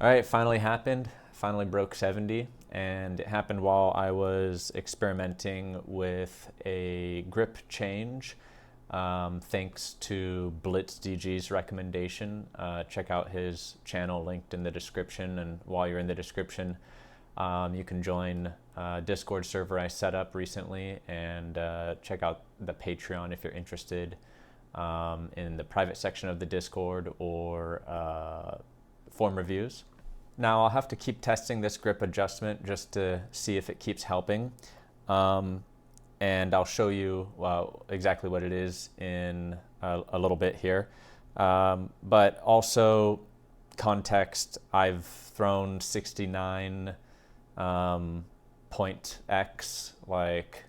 All right, finally happened. Finally broke 70, and it happened while I was experimenting with a grip change. Thanks to discg's recommendation. Check out his channel linked in the description, and while you're in the description, you can join a Discord server I set up recently, and check out the Patreon if you're interested in the private section of the Discord or form reviews. Now I'll have to keep testing this grip adjustment just to see if it keeps helping. And I'll show you exactly what it is in a little bit here. But also context, I've thrown 69 point X like,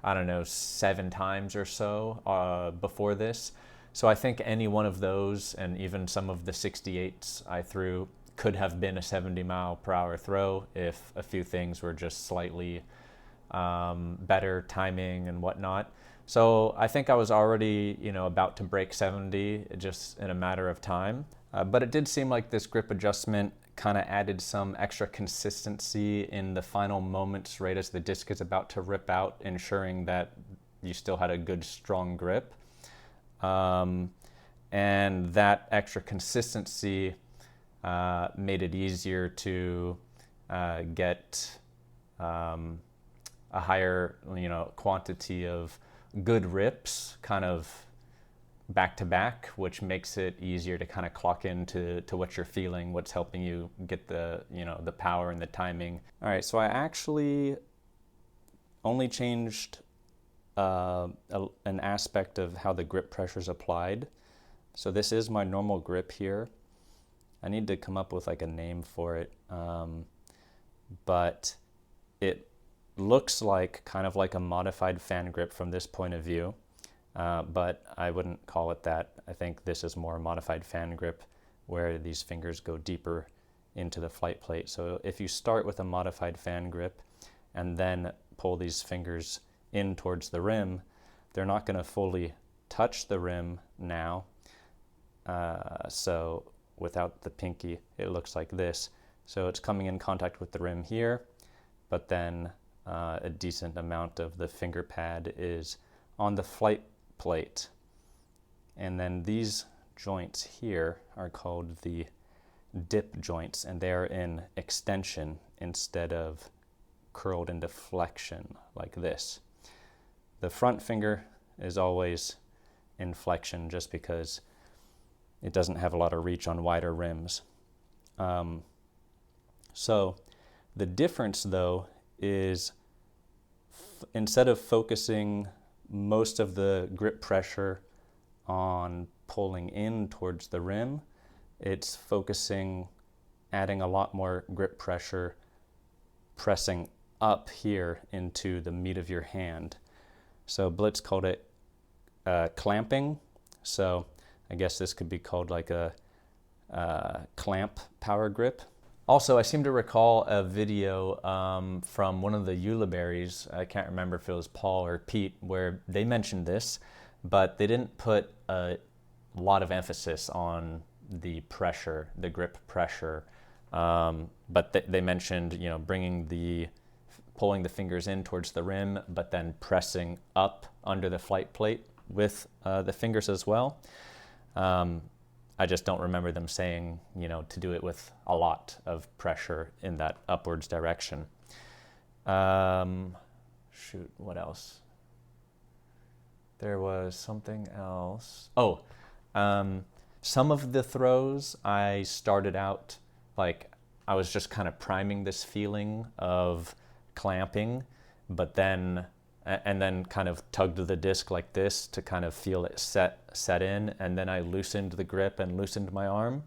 I don't know, 7 times or so before this. So I think any one of those, and even some of the 68s I threw, could have been a 70-mile-per-hour throw if a few things were just slightly better timing and whatnot. So I think I was already, about to break 70 just in a matter of time. But it did seem like this grip adjustment kind of added some extra consistency in the final moments right as the disc is about to rip out, ensuring that you still had a good, strong grip. And that extra consistency made it easier to get a higher, quantity of good rips kind of back to back, which makes it easier to kind of clock into what you're feeling, what's helping you get the, the power and the timing. All right, so I actually only changed an aspect of how the grip pressure is applied. So this is my normal grip here. I need to come up with like a name for it, but it looks like kind of like a modified fan grip from this point of view, but I wouldn't call it that. I think this is more a modified fan grip where these fingers go deeper into the flight plate. So if you start with a modified fan grip and then pull these fingers in towards the rim, they're not going to fully touch the rim now. So without the pinky, it looks like this. So it's coming in contact with the rim here, but then a decent amount of the finger pad is on the flight plate. And then these joints here are called the dip joints, and they are in extension instead of curled into flexion like this. The front finger is always in flexion just because it doesn't have a lot of reach on wider rims. So the difference though is instead of focusing most of the grip pressure on pulling in towards the rim, it's focusing, adding a lot more grip pressure, pressing up here into the meat of your hand. So Blitz called it clamping. So I guess this could be called like a clamp power grip. Also, I seem to recall a video from one of the Eulaberries, I can't remember if it was Paul or Pete, where they mentioned this, but they didn't put a lot of emphasis on the pressure, the grip pressure. But they mentioned, pulling the fingers in towards the rim, but then pressing up under the flight plate with the fingers as well. I just don't remember them saying, to do it with a lot of pressure in that upwards direction. Shoot, what else? There was something else. Oh, some of the throws I started out like I was just kind of priming this feeling of clamping, but then kind of tugged the disc like this to kind of feel it set in, and then I loosened the grip and loosened my arm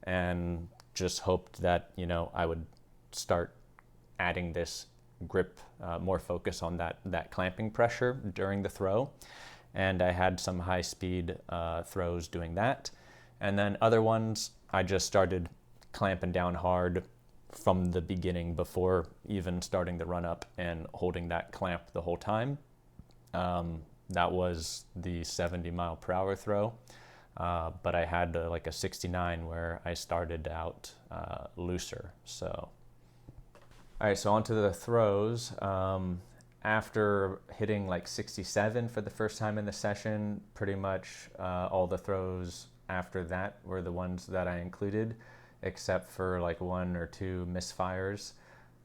and just hoped that I would start adding this grip, more focus on that clamping pressure during the throw. And I had some high speed throws doing that, and then other ones I just started clamping down hard from the beginning before even starting the run up and holding that clamp the whole time. That was the 70-mile-per-hour throw. but I had like a 69 where I started out looser. So, all right, so on to the throws. After hitting like 67 for the first time in the session, pretty much all the throws after that were the ones that I included, except for like 1 or 2 misfires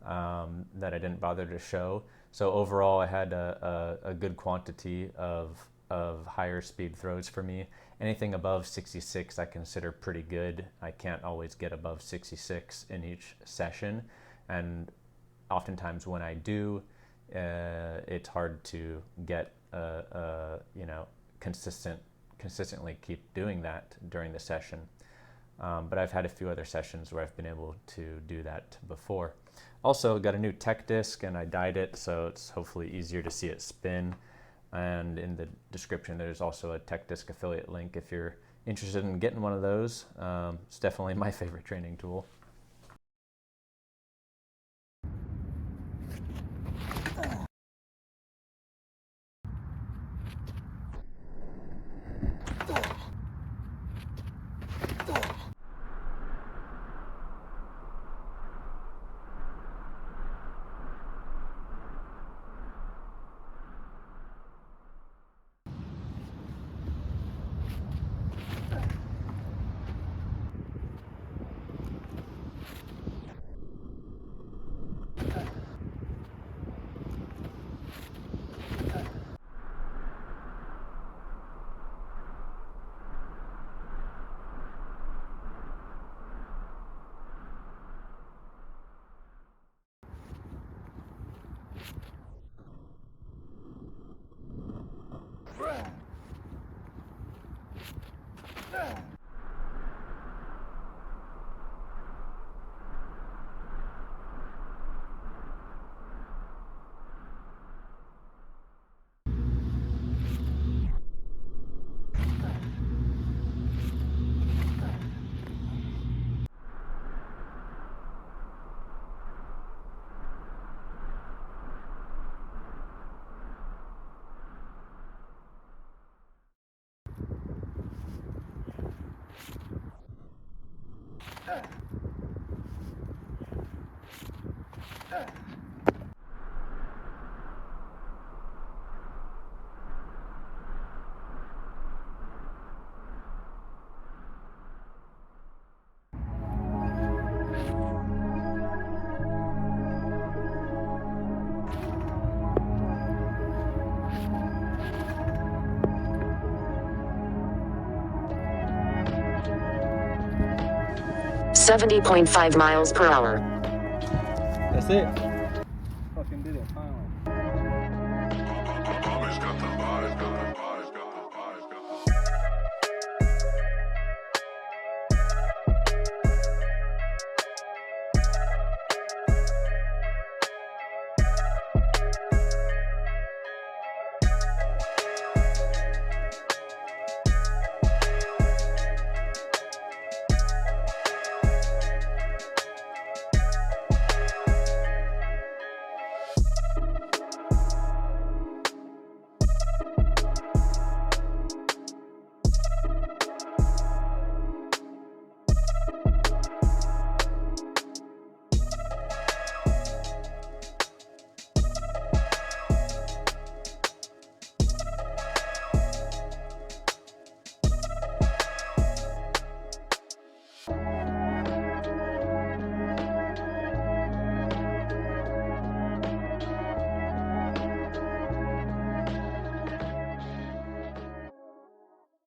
that I didn't bother to show. So overall, I had a good quantity of higher speed throws for me. Anything above 66 I consider pretty good. I can't always get above 66 in each session, and oftentimes when I do, it's hard to get consistently keep doing that during the session. But I've had a few other sessions where I've been able to do that before. Also got a new tech disc and I dyed it, so it's hopefully easier to see it spin. And in the description there's also a tech disc affiliate link if you're interested in getting one of those. It's definitely my favorite training tool. .5 miles per hour. That's it.